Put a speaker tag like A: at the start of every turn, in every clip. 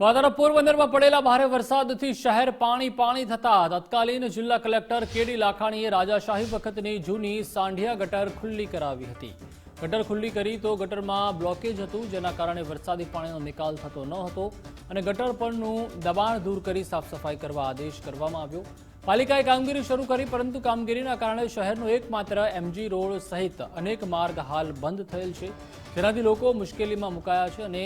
A: તો આ તરફ પોરબંદરમાં પડેલા ભારે વરસાદથી શહેર પાણી થતા તત્કાલીન જિલ્લા કલેક્ટર કેડી લાખાણીએ રાજાશાહી વખતની જૂની સાંઢિયા ગટર ખુલ્લી કરાવી હતી। ગટર ખુલ્લી કરી તો ગટરમાં બ્લોકેજ હતું, જેના કારણે વરસાદી પાણીનો નિકાલ થતો ન હતો અને ગટર પરનું દબાણ દૂર કરી સાફ સફાઈ કરવા આદેશ કરવામાં આવ્યો। પાલિકાએ કામગીરી શરૂ કરી, પરંતુ કામગીરીના કારણે શહેરનો એકમાત્ર એમજી રોડ સહિત અનેક માર્ગ હાલ બંધ થયેલ છે, જેનાથી લોકો મુશ્કેલીમાં મુકાયા છે અને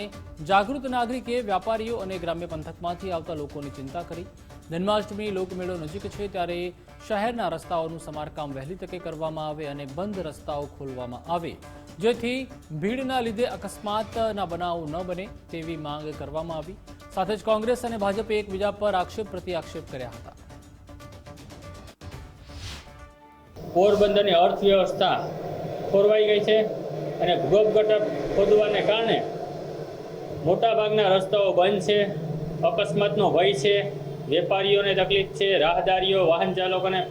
A: જાગૃત નાગરિકે વેપારીઓ અને ગ્રામ્ય પંથકમાંથી આવતા લોકોની ચિંતા કરી। જન્માષ્ટમી લોકમેળો નજીક છે, ત્યારે શહેરના રસ્તાઓનું સમારકામ વહેલી તકે કરવામાં આવે અને બંધ રસ્તાઓ ખોલવામાં આવે, જેથી ભીડના લીધે અકસ્માતના બનાવો ન બને તેવી માંગ કરવામાં આવી। સાથે જ કોંગ્રેસ અને ભાજપે એકબીજા પર આક્ષેપ પ્રત્યાક્ષેપ કર્યા હતા।
B: પોરબંદરની અર્થવ્યવસ્થા ખોરવાઈ ગઈ છે અને ભૂગર્ભ ગટર ખોદવાને કારણે મોટાભાગના રસ્તાઓ બંધ છે, અકસ્માતનો ભય છે, વેપારીઓને તકલીફ છે, રાહદારીઓ વાહન ચાલકોને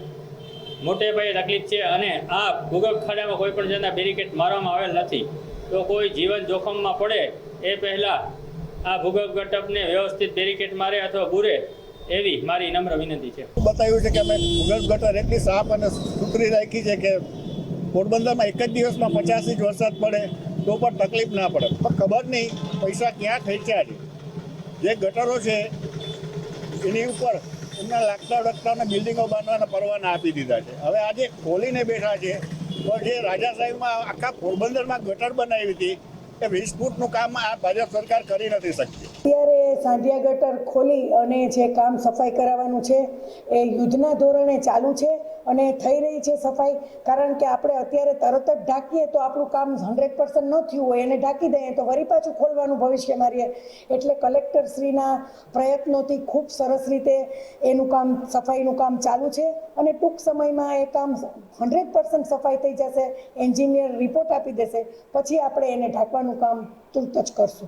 B: મોટે પાયે તકલીફ છે અને આ ભૂગર્ભ ખાડામાં કોઈ પણ જાતના બેરિકેડ મારવામાં આવેલ નથી, તો કોઈ જીવન જોખમમાં પડે એ પહેલાં આ ભૂગર્ભ ગટરને વ્યવસ્થિત બેરિકેડ મારે અથવા બૂરે એવી મારી નમ્ર વિનંતી છે।
C: બતાવ્યું છે કે અમે ભૂગર્ભ ગટર એટલી સાફ અને સુથરી રાખી છે કે પોરબંદરમાં એક જ દિવસમાં 50 ઇંચ વરસાદ પડે તો પણ તકલીફ ના પડે, પણ ખબર નહીં પૈસા ક્યાં ખેંચ્યા છે। જે ગટરો છે એની ઉપર એમના લાગતા વળગતાને બિલ્ડિંગો બાંધવાના પરવાના આપી દીધા છે। હવે આજે ખોલીને બેઠા છે, તો જે રાજાશાહીમાં આખા પોરબંદરમાં ગટર બનાવી હતી એ 20 ફૂટનું કામ આ ભાજપ સરકાર કરી નથી શકતી।
D: અત્યારે સાંઢિયા ગટર ખોલી અને જે કામ સફાઈ કરાવવાનું છે એ યુદ્ધના ધોરણે ચાલુ છે અને થઈ રહી છે સફાઈ, કારણ કે આપણે અત્યારે તરત જ ઢાંકીએ તો આપણું કામ 100% ન થયું હોય, એને ઢાંકી દઈએ તો વળી પાછું ખોલવાનું ભવિષ્ય મારીએ, એટલે કલેક્ટરશ્રીના પ્રયત્નોથી ખૂબ સરસ રીતે એનું કામ સફાઈનું કામ ચાલુ છે અને ટૂંક સમયમાં એ કામ 100% સફાઈ થઈ જશે, એન્જિનિયર રિપોર્ટ આપી દેશે, પછી આપણે એને ઢાંકવાનું કામ તુરત જ કરશું।